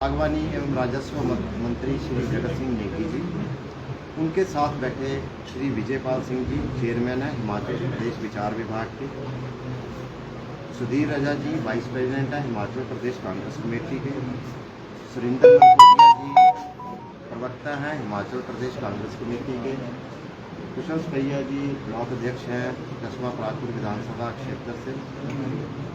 बागवानी एवं राजस्व मंत्री श्री जगत सिंह नेगी जी, उनके साथ बैठे श्री विजयपाल सिंह जी, चेयरमैन है हिमाचल प्रदेश विचार विभाग के, सुधीर रजा जी वाइस प्रेसिडेंट है हिमाचल प्रदेश कांग्रेस कमेटी के, सुरेंद्र मनकोटिया जी प्रवक्ता हैं हिमाचल प्रदेश कांग्रेस कमेटी के, कुशल सपैया जी ब्लॉक अध्यक्ष हैं चश्मा परागपुर विधानसभा क्षेत्र से,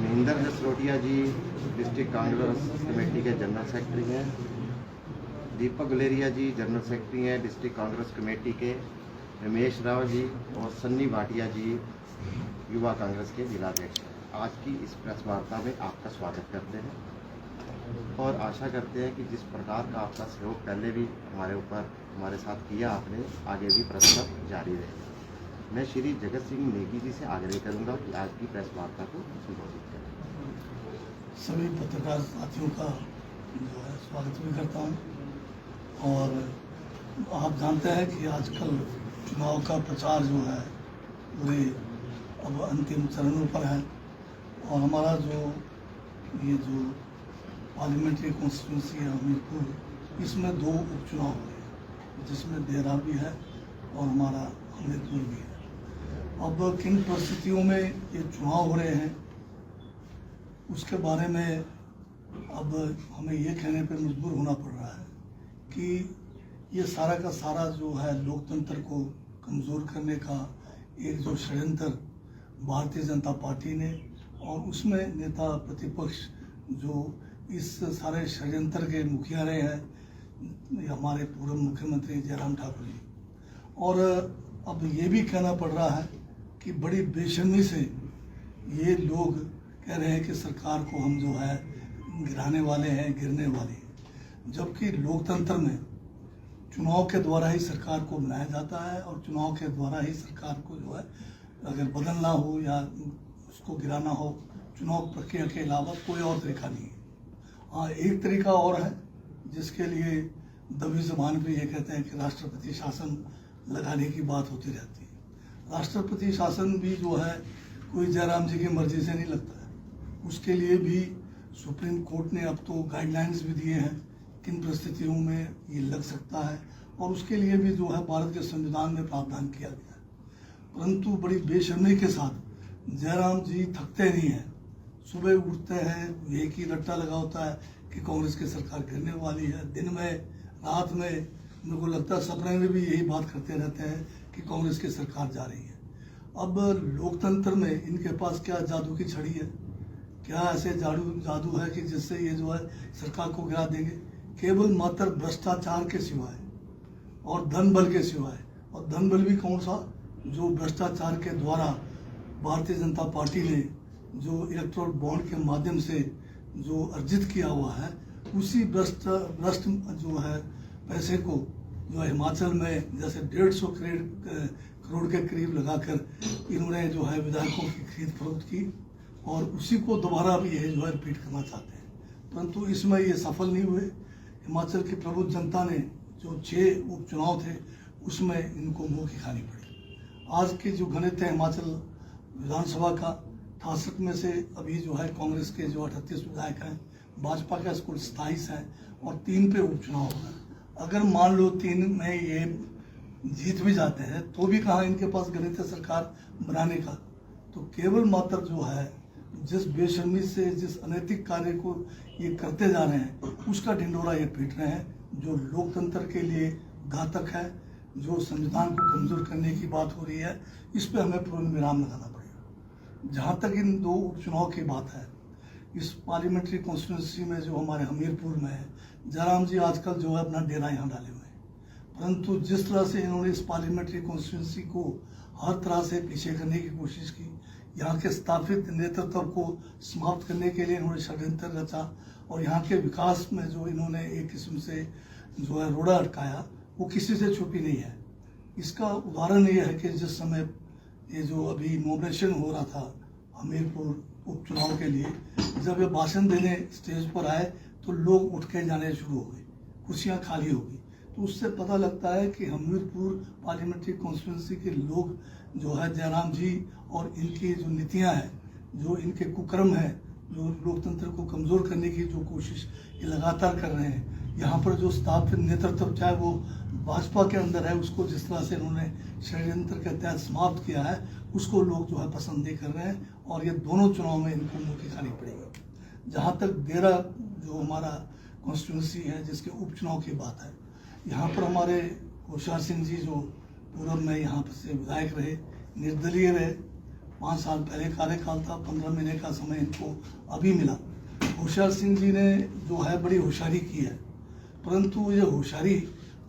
महेंद्र जसरोटिया जी डिस्ट्रिक्ट कांग्रेस कमेटी के जनरल सेक्रेटरी हैं, दीपक गुलेरिया जी जनरल सेक्रेटरी हैं डिस्ट्रिक्ट कांग्रेस कमेटी के, रमेश राव जी और सन्नी भाटिया जी युवा कांग्रेस के जिलाध्यक्ष हैं। आज की इस प्रेस वार्ता में आपका स्वागत करते हैं और आशा करते हैं कि जिस प्रकार का आपका सहयोग पहले भी हमारे साथ किया आपने, आगे भी प्रस्ताव जारी रहेगा। मैं श्री जगत सिंह नेगी जी से आग्रह करूंगा कि आज की प्रेस वार्ता को संबोधित करें। सभी पत्रकार साथियों का जो है स्वागत भी करता हूं। और आप जानते हैं कि आजकल चुनाव का प्रचार जो है पूरे अब अंतिम चरणों पर है और हमारा जो पार्लियामेंट्री कॉन्स्टिट्यूंसी है हमीरपुर, इसमें 2 उपचुनाव हुए हैं जिसमें देहरा भी है और हमारा हमीरपुर भी है। अब किन परिस्थितियों में ये चुनाव हो रहे हैं उसके बारे में अब हमें ये कहने पर मजबूर होना पड़ रहा है कि ये सारा का सारा जो है लोकतंत्र को कमज़ोर करने का एक जो षड्यंत्र भारतीय जनता पार्टी ने और उसमें नेता प्रतिपक्ष जो इस सारे षड्यंत्र के मुखिया रहे हैं हमारे पूर्व मुख्यमंत्री जयराम ठाकुर जी। और अब ये भी कहना पड़ रहा है कि बड़ी बेशर्मी से ये लोग कह रहे हैं कि सरकार को हम जो है गिराने वाले हैं, गिरने वाले हैं, जबकि लोकतंत्र में चुनाव के द्वारा ही सरकार को बनाया जाता है और चुनाव के द्वारा ही सरकार को जो है अगर बदलना हो या उसको गिराना हो, चुनाव प्रक्रिया के अलावा कोई और तरीका नहीं है। हाँ, एक तरीका और है जिसके लिए दबी ज़बान पे ये कहते हैं कि राष्ट्रपति शासन लगाने की बात होती रहती है। राष्ट्रपति शासन भी जो है कोई जयराम जी की मर्जी से नहीं लगता है, उसके लिए भी सुप्रीम कोर्ट ने अब तो गाइडलाइंस भी दिए हैं किन परिस्थितियों में ये लग सकता है और उसके लिए भी जो है भारत के संविधान में प्रावधान किया गया है। परंतु बड़ी बेशर्मी के साथ जयराम जी थकते नहीं हैं, सुबह उठते हैं एक ही रट्टा लगा होता है कि कांग्रेस की सरकार गिरने वाली है। दिन में रात में मेरे को लगता है सपने में भी यही बात करते रहते हैं कि कांग्रेस की सरकार जा रही है। अब लोकतंत्र में इनके पास क्या जादू की छड़ी है, क्या ऐसे जादू है कि जिससे ये जो है सरकार को गिरा देंगे? केवल मात्र भ्रष्टाचार के सिवाय और धन बल के सिवाय, और धन बल भी कौन सा, जो भ्रष्टाचार के द्वारा भारतीय जनता पार्टी ने जो इलेक्ट्रोल बॉन्ड के माध्यम से जो अर्जित किया हुआ है, उसी भ्रष्ट जो है पैसे को जो हिमाचल में जैसे 150 करोड़ के करीब लगाकर इन्होंने जो है विधायकों की खरीद फरोख्त की और उसी को दोबारा भी ये जो है रिपीट करना चाहते हैं, परंतु इसमें ये सफल नहीं हुए। हिमाचल की प्रबुद्ध जनता ने जो 6 उपचुनाव थे उसमें इनको मुंह की खानी पड़ी। आज के जो गणित है हिमाचल विधानसभा का 68 में से अभी जो है कांग्रेस के जो 38 विधायक हैं, भाजपा का कुल 27 हैं और 3 पे उपचुनाव होगा। अगर मान लो 3 में ये जीत भी जाते हैं तो भी कहाँ इनके पास गणित है सरकार बनाने का। तो केवल मात्र जो है जिस बेशर्मी से जिस अनैतिक कार्य को ये करते जा रहे हैं उसका ढिंडोरा ये पीट रहे हैं, जो लोकतंत्र के लिए घातक है, जो संविधान को कमजोर करने की बात हो रही है। इस पे हमें पूर्ण विराम लगाना पड़ेगा। जहाँ तक इन 2 उपचुनाव की बात है, इस पार्लियामेंट्री कॉन्स्टिट्यूंसी में जो हमारे हमीरपुर में है, जयराम जी आजकल जो है अपना डेरा यहाँ डाले हुए हैं, परंतु जिस तरह से इन्होंने इस पार्लियामेंट्री कॉन्स्टिट्यूंसी को हर तरह से पीछे करने की कोशिश की, यहाँ के स्थापित नेतृत्व को समाप्त करने के लिए इन्होंने षड्यंत्र रचा और यहाँ के विकास में जो इन्होंने एक किस्म से जो है रोड़ा अटकाया, वो किसी से छुपी नहीं है। इसका उदाहरण ये है कि जिस समय ये जो अभी नॉमिनेशन हो रहा था हमीरपुर उपचुनाव के लिए, जब ये भाषण देने स्टेज पर आए तो लोग उठ के जाने शुरू हो गए, कुर्सियाँ खाली हो गई। तो उससे पता लगता है कि हमीरपुर पार्लियामेंट्री कॉन्स्टिट्यूंसी के लोग जो है जयराम जी और इनकी जो नीतियां हैं, जो इनके कुकर्म हैं, जो लोकतंत्र को कमज़ोर करने की जो कोशिश ये लगातार कर रहे हैं। यहाँ पर जो स्थापित नेतृत्व चाहे वो भाजपा के अंदर है, उसको जिस तरह से इन्होंने षड्यंत्र के तहत समाप्त किया है, उसको लोग जो है पसंद नहीं कर रहे हैं और ये दोनों चुनाव में इनको मुँह की खानी पड़ेगी। जहाँ तक देरा जो हमारा कॉन्स्टिट्यूंसी है जिसके उपचुनाव की बात है, यहाँ पर हमारे होशियार सिंह जी जो पूर्व में यहाँ पर से विधायक रहे, निर्दलीय रहे, 5 साल पहले कार्यकाल था, 15 महीने का समय इनको अभी मिला। होशियार सिंह जी ने जो है बड़ी होशियारी की है, परंतु ये होशियारी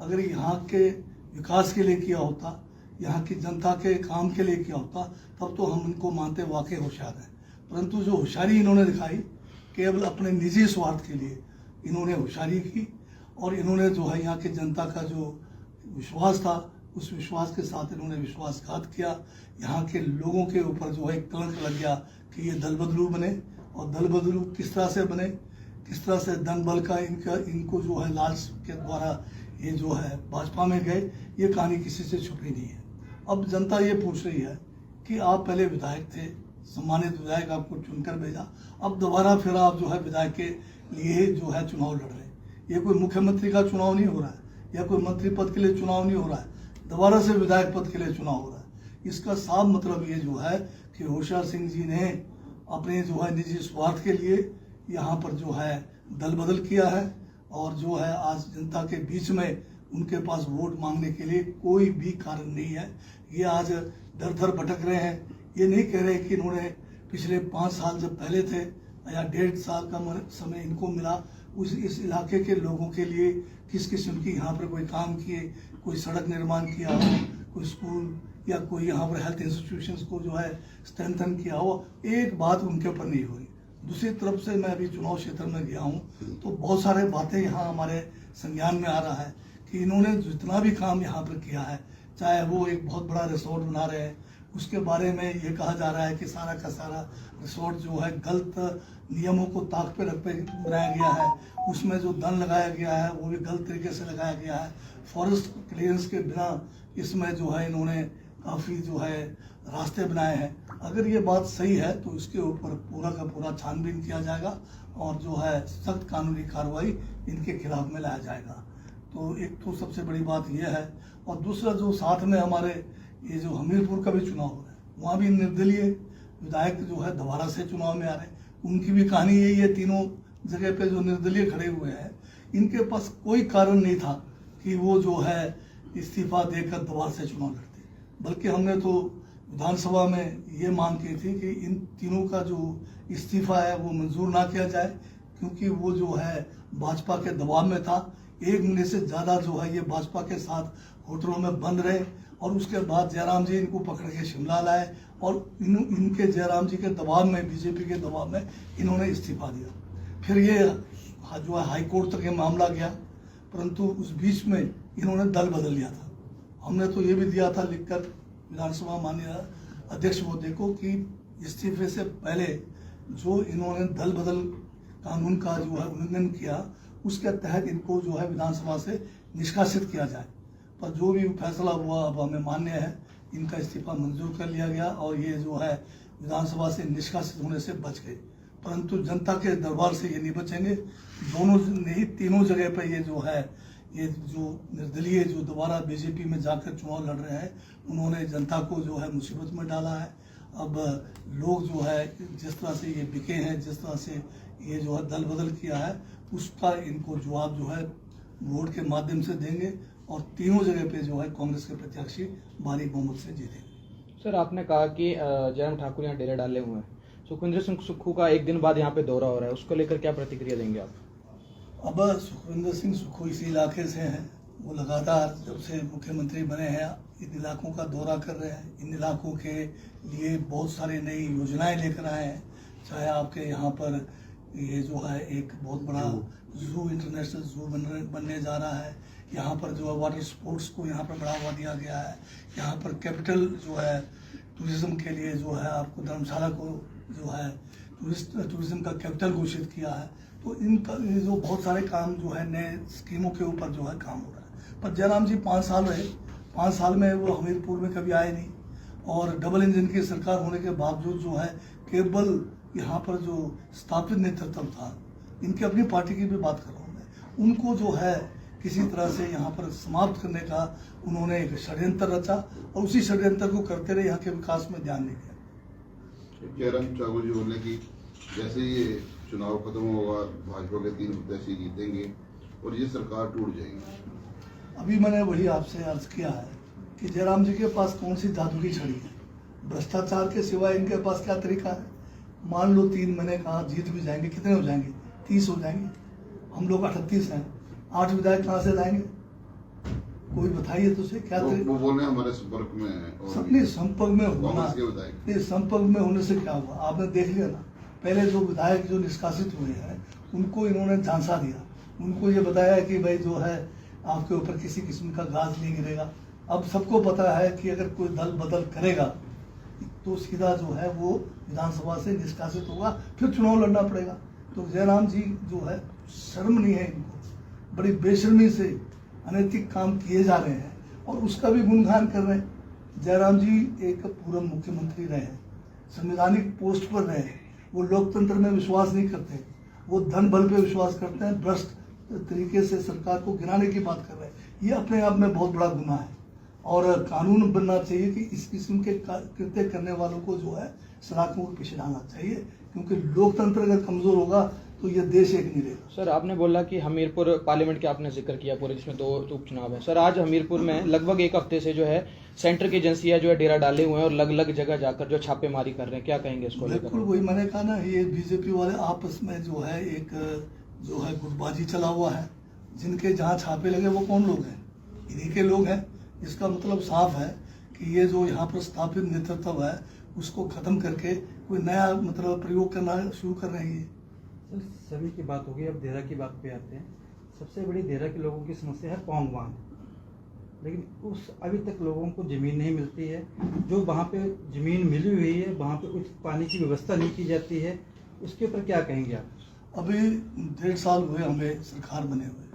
अगर यहाँ के विकास के लिए किया होता, यहाँ की जनता के काम के लिए किया होता, तब तो हम इनको मानते वाकई होशियार हैं। परंतु जो होशियारी इन्होंने दिखाई केवल अपने निजी स्वार्थ के लिए इन्होंने होशियारी की और इन्होंने जो है यहाँ की जनता का जो विश्वास था उस विश्वास के साथ इन्होंने विश्वासघात किया। यहाँ के लोगों के ऊपर जो है कलंक लग गया कि ये दल बदलू बने, और दल बदलू किस तरह से बने, किस तरह से धन बल का इनको जो है लालच के द्वारा ये जो है भाजपा में गए, ये कहानी किसी से छुपी नहीं है। अब जनता ये पूछ रही है कि आप पहले विधायक थे, सम्मानित विधायक आपको चुनकर भेजा, अब दोबारा फिर आप जो है विधायक के लिए जो है चुनाव लड़ रहे हैं। ये कोई मुख्यमंत्री का चुनाव नहीं हो रहा है या कोई मंत्री पद के लिए चुनाव नहीं हो रहा है, दोबारा से विधायक पद के लिए चुनाव हो रहा है। इसका साफ मतलब ये जो है कि होशियार सिंह जी ने अपने जो है निजी स्वार्थ के लिए यहाँ पर जो है दल बदल किया है और जो है आज जनता के बीच में उनके पास वोट मांगने के लिए कोई भी कारण नहीं है। ये आज दर दर भटक रहे हैं। ये नहीं कह रहे कि इन्होंने पिछले 5 साल जब पहले थे या 1.5 साल का समय इनको मिला, इस इलाके के लोगों के लिए किस किस्म की यहाँ पर कोई काम किए, कोई सड़क निर्माण किया हो, कोई स्कूल या कोई यहाँ पर हेल्थ इंस्टीट्यूशंस को जो है स्ट्रेंथन किया हो, एक बात उनके ऊपर नहीं हुई। दूसरी तरफ से मैं अभी चुनाव क्षेत्र में गया हूँ तो बहुत सारे बातें यहाँ हमारे संज्ञान में आ रहा है कि इन्होंने जितना भी काम यहाँ पर किया है, चाहे वो एक बहुत बड़ा रिसोर्ट बना रहे हैं, उसके बारे में ये कहा जा रहा है कि सारा का सारा रिसोर्ट जो है गलत नियमों को ताक पे रख पे बनाया गया है, उसमें जो धन लगाया गया है वो भी गलत तरीके से लगाया गया है, फॉरेस्ट क्लियरेंस के बिना इसमें जो है इन्होंने काफ़ी जो है रास्ते बनाए हैं। अगर ये बात सही है तो इसके ऊपर पूरा का पूरा छानबीन किया जाएगा और जो है सख्त कानूनी कार्रवाई इनके खिलाफ में लाया जाएगा। तो एक तो सबसे बड़ी बात यह है, और दूसरा जो साथ में हमारे ये जो हमीरपुर का भी चुनाव हो रहा है, वहाँ भी निर्दलीय विधायक जो है दोबारा से चुनाव में आ रहे हैं। उनकी भी कहानी यही है, तीनों जगह पे जो निर्दलीय खड़े हुए हैं इनके पास कोई कारण नहीं था कि वो जो है इस्तीफा देकर दोबारा से चुनाव लड़ते, बल्कि हमने तो विधानसभा में ये मांग की थी कि इन तीनों का जो इस्तीफा है वो मंजूर ना किया जाए, क्योंकि वो जो है भाजपा के दबाव में था। 1 महीने से ज़्यादा जो है ये भाजपा के साथ होटलों में बंद रहे और उसके बाद जयराम जी इनको पकड़ के शिमला लाए और इनके जयराम जी के दबाव में, बीजेपी के दबाव में इन्होंने इस्तीफा दिया। फिर ये जो है हाई कोर्ट तक ये मामला गया, परंतु उस बीच में इन्होंने दल बदल लिया था। हमने तो ये भी दिया था लिखकर विधानसभा माननीय अध्यक्ष महोदय को कि इस्तीफे से पहले जो इन्होंने दल बदल कानून का जो है उल्लंघन किया, उसके तहत इनको जो है विधानसभा से निष्कासित किया जाए। पर जो भी फैसला हुआ अब हमें मान्य है, इनका इस्तीफा मंजूर कर लिया गया और ये जो है विधानसभा से निष्कासित होने से बच गए। परंतु जनता के दरबार से ये नहीं बचेंगे। दोनों नहीं, तीनों जगह पर ये जो है ये जो निर्दलीय जो दोबारा बीजेपी में जाकर चुनाव लड़ रहे हैं, उन्होंने जनता को जो है मुसीबत में डाला है। अब लोग जो है जिस तरह से ये बिके हैं, जिस तरह से ये जो है दल बदल किया है, उसका इनको जवाब जो है वोट के माध्यम से देंगे और तीनों जगह पे जो है कांग्रेस के प्रत्याशी भारी बहुमत से जीतेंगे। सर, आपने कहा कि जयराम ठाकुर यहाँ डेरे डाले हुए हैं, सुखविंदर सिंह सुक्खू का एक दिन बाद यहाँ पे दौरा हो रहा है, उसको लेकर क्या प्रतिक्रिया देंगे आप? अब सुखविंदर सिंह सुक्खू इसी इलाके से हैं, वो लगातार जब से मुख्यमंत्री बने हैं इन इलाकों का दौरा कर रहे हैं, इन इलाकों के लिए बहुत सारी नई योजनाएं लेकर आए हैं। चाहे आपके यहाँ पर ये जो है एक बहुत बड़ा जू, इंटरनेशनल जू बनने जा रहा है, यहाँ पर जो है वाटर स्पोर्ट्स को यहाँ पर बढ़ावा दिया गया है, यहाँ पर कैपिटल जो है टूरिज्म के लिए जो है आपको धर्मशाला को जो है टूरिज्म का कैपिटल घोषित किया है। तो इनका ये जो बहुत सारे काम जो है नए स्कीमों के ऊपर जो है काम हो रहा है। पर जयराम जी 5 साल रहे, 5 साल में वो हमीरपुर में कभी आए नहीं और डबल इंजन की सरकार होने के बावजूद जो है केवल यहाँ पर जो स्थापित नेतृत्व था, इनकी अपनी पार्टी की भी बात कर रहा हूँ मैं, उनको जो है किसी तरह से यहाँ पर समाप्त करने का उन्होंने एक षड्यंत्र रचा और उसी षड्यंत्र को करते रहे, यहाँ के विकास में ध्यान नहीं दिया। जयराम ठाकुर जी बोले कि जैसे ये चुनाव खत्म होगा भाजपा के 3 प्रत्याशी जीतेंगे और ये सरकार टूट जाएगी। अभी मैंने वही आपसे अर्ज किया है कि जयराम जी के पास कौन सी जादू की छड़ी है, भ्रष्टाचार के सिवाय इनके पास क्या तरीका है। मान लो 3 महीने कहा जीत भी जाएंगे, कितने हो जाएंगे? 30 हो जाएंगे। हम लोग 38 हैं, 8 विधायक कहाँ से लाएंगे? कोई बताइए तो सही क्या वो बोल रहे हैं हमारे संपर्क में है और सबने संपर्क में होना, कांग्रेस के विधायक। नहीं संपर्क में होने से क्या हुआ आपने देख लिया ना। पहले जो विधायक जो निष्कासित हुए हैं उनको इन्होंने झांसा दिया, उनको ये बताया कि भाई जो है आपके ऊपर किसी किस्म का गाज नहीं गिरेगा। अब सबको पता है कि अगर कोई दल बदल करेगा तो सीधा जो है वो विधानसभा से निष्कासित होगा, फिर चुनाव लड़ना पड़ेगा। तो जयराम जी जो है शर्म नहीं है इनको, बड़ी बेशर्मी से अनैतिक काम किए जा रहे हैं और उसका भी गुणगान कर रहे हैं। जयराम जी एक पूर्व मुख्यमंत्री रहे हैं, संवैधानिक पोस्ट पर रहे हैं, वो लोकतंत्र में विश्वास नहीं करते, वो धन बल पे विश्वास करते हैं, भ्रष्ट तरीके से सरकार को गिराने की बात कर रहे हैं। ये अपने आप में बहुत बड़ा गुनाह है और कानून बनना चाहिए कि इस किस्म के कृत्य करने वालों को जो है सलाखों के पीछे डालना चाहिए, क्योंकि लोकतंत्र अगर कमजोर होगा तो ये देश एक नहीं रहेगा। सर आपने बोला कि हमीरपुर पार्लियामेंट के आपने जिक्र किया पूरे, जिसमें 2 उपचुनाव है। सर आज हमीरपुर में लगभग 1 हफ्ते से जो है सेंटर की एजेंसियां जो है डेरा डाले हुए हैं और अलग अलग जगह जाकर जो छापेमारी कर रहे हैं, क्या कहेंगे इसको लेकर? बिल्कुल वही मैंने कहा ना, ये बीजेपी वाले आपस में जो है एक जो है गुटबाजी चला हुआ है। जिनके जहाँ छापे लगे वो कौन लोग हैं? इन्हीं के लोग हैं। इसका मतलब साफ है कि ये जो यहाँ पर स्थापित नेतृत्व है उसको खत्म करके कोई नया मतलब प्रयोग करना शुरू कर रहे हैं। सर सभी की बात होगी, अब देहरा की बात पे आते हैं। सबसे बड़ी देहरा के लोगों की समस्या है पौंग बांध, लेकिन उस अभी तक लोगों को ज़मीन नहीं मिलती है। जो वहाँ पे ज़मीन मिली हुई है वहाँ पे उचित पानी की व्यवस्था नहीं की जाती है, उसके ऊपर क्या कहेंगे आप? अभी 1.5 साल हुए हमें सरकार बने हुए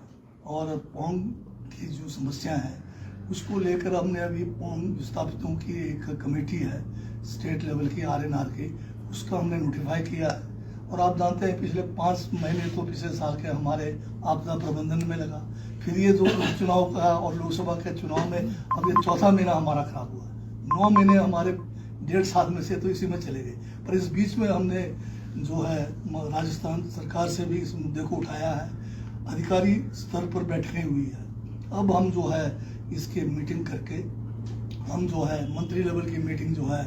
और पौंग की जो समस्या है उसको लेकर हमने अभी पौंग विस्थापितों की एक कमेटी है स्टेट लेवल की RNR की, उसका हमने नोटिफाई किया है। और आप जानते हैं पिछले 5 महीने तो पिछले साल के हमारे आपदा प्रबंधन में लगा, फिर ये जो उपचुनाव का और लोकसभा के चुनाव में अब ये 4था महीना हमारा खराब हुआ। 9 महीने हमारे 1.5 साल में से तो इसी में चले गए। पर इस बीच में हमने जो है राजस्थान सरकार से भी इस मुद्दे को उठाया है, अधिकारी स्तर पर बैठकें हुई है। अब हम जो है इसकी मीटिंग करके हम जो है मंत्री लेवल की मीटिंग जो है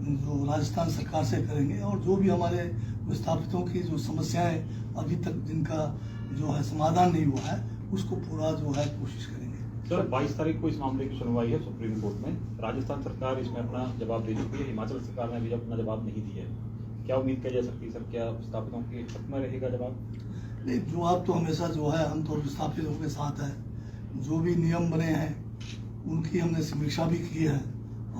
जो राजस्थान सरकार से करेंगे और जो भी हमारे विस्थापितों की जो समस्याएं अभी तक जिनका जो है समाधान नहीं हुआ है उसको पूरा जो है कोशिश करेंगे। सर 22 तारीख को इस मामले की सुनवाई है सुप्रीम कोर्ट में। राजस्थान सरकार इसमें अपना जवाब दे चुकी है, हिमाचल सरकार ने अभी अपना जवाब नहीं दिया है। क्या उम्मीद की जा सकती है सर, क्या विस्थापितों के हक में रहेगा जवाब? नहीं, जवाब तो हमेशा जो है हम तो विस्थापितों के साथ है। जो भी नियम बने हैं उनकी हमने समीक्षा भी की है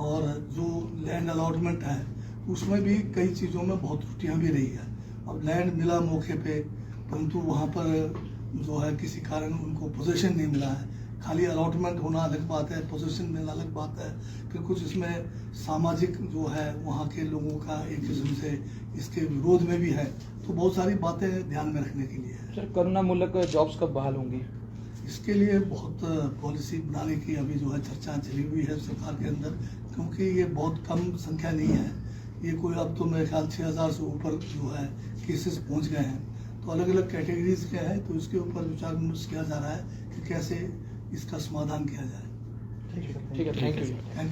और जो लैंड अलॉटमेंट है उसमें भी कई चीज़ों में बहुत त्रुटियाँ भी रही है। अब लैंड मिला मौके पे, परंतु वहाँ पर जो है किसी कारण उनको पोजीशन नहीं मिला है। खाली अलॉटमेंट होना अलग बात है, पोजीशन मिलना अलग बात है। फिर कुछ इसमें सामाजिक जो है वहाँ के लोगों का एक किस्म से इसके विरोध में भी है, तो बहुत सारी बातें ध्यान में रखने के लिए है। सर करुणा मूलक जॉब्स कब बहाल होंगी? इसके लिए बहुत पॉलिसी बनाने की अभी जो है चर्चा चली हुई है सरकार के अंदर, क्योंकि ये बहुत कम संख्या नहीं है। ये कोई अब तो मेरे ख्याल 6000 से ऊपर जो है केसेस पहुंच गए हैं, तो अलग अलग कैटेगरीज के हैं, तो इसके ऊपर विचार विमर्श किया जा रहा है कि कैसे इसका समाधान किया जाए। ठीक है, थैंक यू।